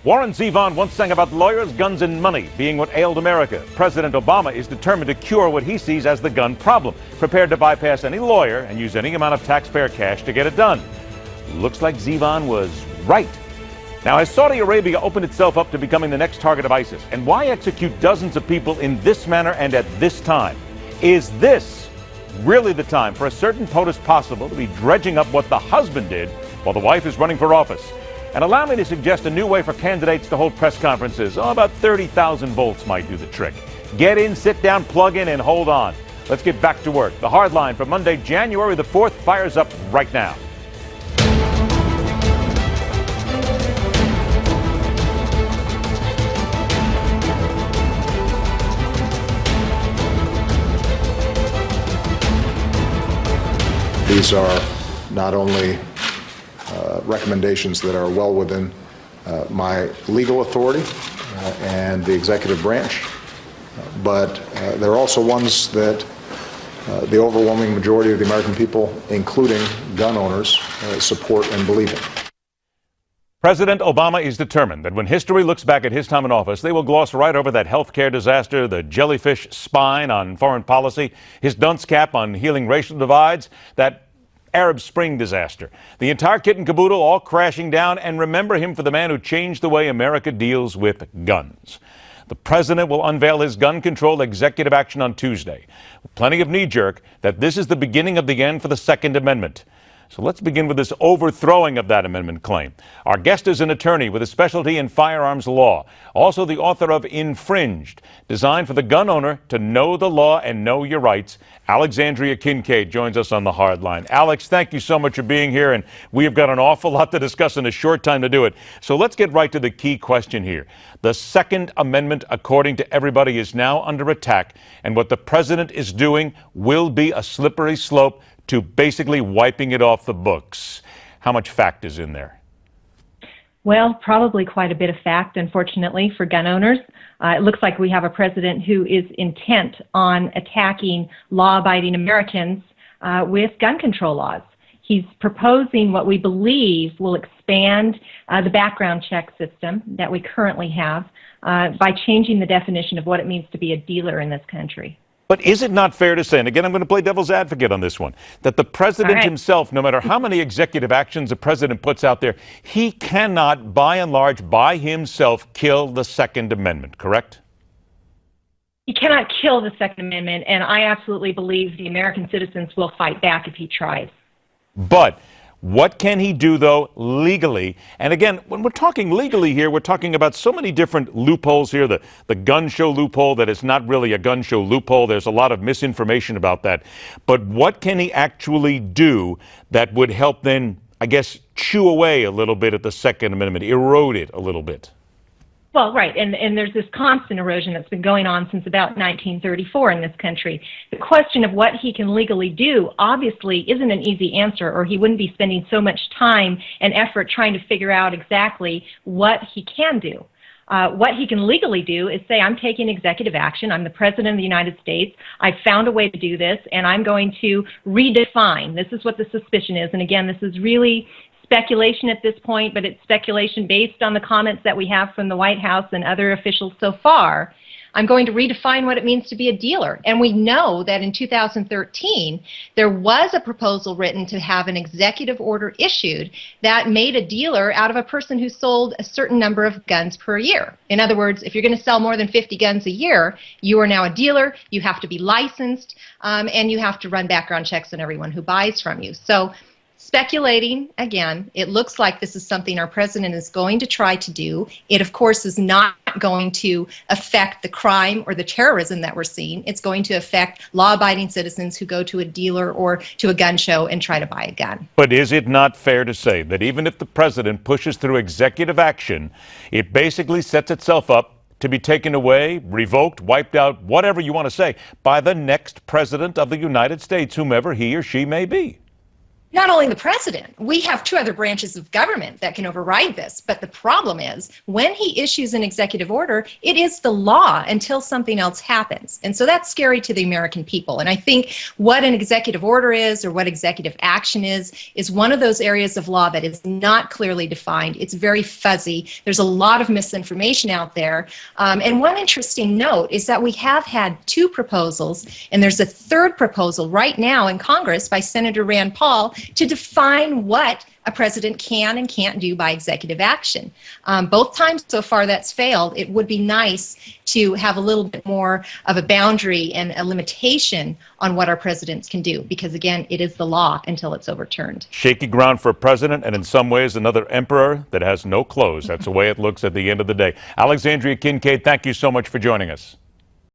Warren Zevon once sang about lawyers, guns, and money being what ailed America. President Obama is determined to cure what he sees as the gun problem, prepared to bypass any lawyer and use any amount of taxpayer cash to get it done. Looks like Zevon was right. Now, has Saudi Arabia opened itself up to becoming the next target of ISIS? And why execute dozens of people in this manner and at this time? Is this really the time for a certain POTUS possible to be dredging up what the husband did while the wife is running for office? And allow me to suggest a new way for candidates to hold press conferences. About 30,000 volts might do the trick. Get in, sit down, plug in, and hold on. Let's get back to work. The Hardline for Monday, January the 4th fires up right now. These are not only recommendations that are well within my legal authority and the executive branch, but they're also ones that the overwhelming majority of the American people, including gun owners, support and believe in. President Obama is determined that when history looks back at his time in office, they will gloss right over that health care disaster, the jellyfish spine on foreign policy, his dunce cap on healing racial divides, that Arab Spring disaster. The entire kit and caboodle all crashing down, and remember him for the man who changed the way America deals with guns. The president will unveil his gun control executive action on Tuesday. Plenty of knee-jerk that this is the beginning of the end for the Second Amendment. So let's begin with this overthrowing of that amendment claim. Our guest is an attorney with a specialty in firearms law, also the author of Infringed, designed for the gun owner to know the law and know your rights. Alexandria Kincaid joins us on the Hardline. Alex, thank you so much for being here, and we have got an awful lot to discuss in a short time to do it. So let's get right to the key question here. The Second Amendment, according to everybody, is now under attack, and what the president is doing will be a slippery slope to basically wiping it off the books. How much fact is in there? Well, probably quite a bit of fact, unfortunately, for gun owners. It looks like we have a president who is intent on attacking law-abiding Americans with gun control laws. He's proposing what we believe will expand the background check system that we currently have by changing the definition of what it means to be a dealer in this country. But is it not fair to say, and again, I'm going to play devil's advocate on this one, that the president himself, no matter how many executive actions the president puts out there, he cannot, by and large, by himself, kill the Second Amendment, correct? He cannot kill the Second Amendment, and I absolutely believe the American citizens will fight back if he tries. But what can he do, though, legally? And again, when we're talking legally here, we're talking about so many different loopholes here. The gun show loophole that is not really a gun show loophole. There's a lot of misinformation about that. But what can he actually do that would help then, I guess, chew away a little bit at the Second Amendment, erode it a little bit? Well, right, and there's this constant erosion that's been going on since about 1934 in this country. The question of what he can legally do obviously isn't an easy answer, or he wouldn't be spending so much time and effort trying to figure out exactly what he can do. What he can legally do is say, I'm taking executive action, I'm the President of the United States, I've found a way to do this, and I'm going to redefine. This is what the suspicion is, and again, this is really speculation at this point, but it's speculation based on the comments that we have from the White House and other officials so far. I'm going to redefine what it means to be a dealer. And we know that in 2013, there was a proposal written to have an executive order issued that made a dealer out of a person who sold a certain number of guns per year. In other words, if you're going to sell more than 50 guns a year, you are now a dealer, you have to be licensed, and you have to run background checks on everyone who buys from you. So speculating, again, it looks like this is something our president is going to try to do. It, of course, is not going to affect the crime or the terrorism that we're seeing. It's going to affect law-abiding citizens who go to a dealer or to a gun show and try to buy a gun. But is it not fair to say that even if the president pushes through executive action, it basically sets itself up to be taken away, revoked, wiped out, whatever you want to say, by the next president of the United States, whomever he or she may be? Not only the president, we have two other branches of government that can override this. But the problem is when he issues an executive order, it is the law until something else happens. And so that's scary to the American people. And I think what an executive order is or what executive action is one of those areas of law that is not clearly defined. It's very fuzzy. There's a lot of misinformation out there. And one interesting note is that we have had two proposals, and there's a third proposal right now in Congress by Senator Rand Paul to define what a president can and can't do by executive action. Both times so far that's failed. It would be nice to have a little bit more of a boundary and a limitation on what our presidents can do, because again, it is the law until it's overturned. Shaky ground for a president, and in some ways another emperor that has no clothes. That's the way it looks at the end of the day. Alexandria Kincaid, thank you so much for joining us.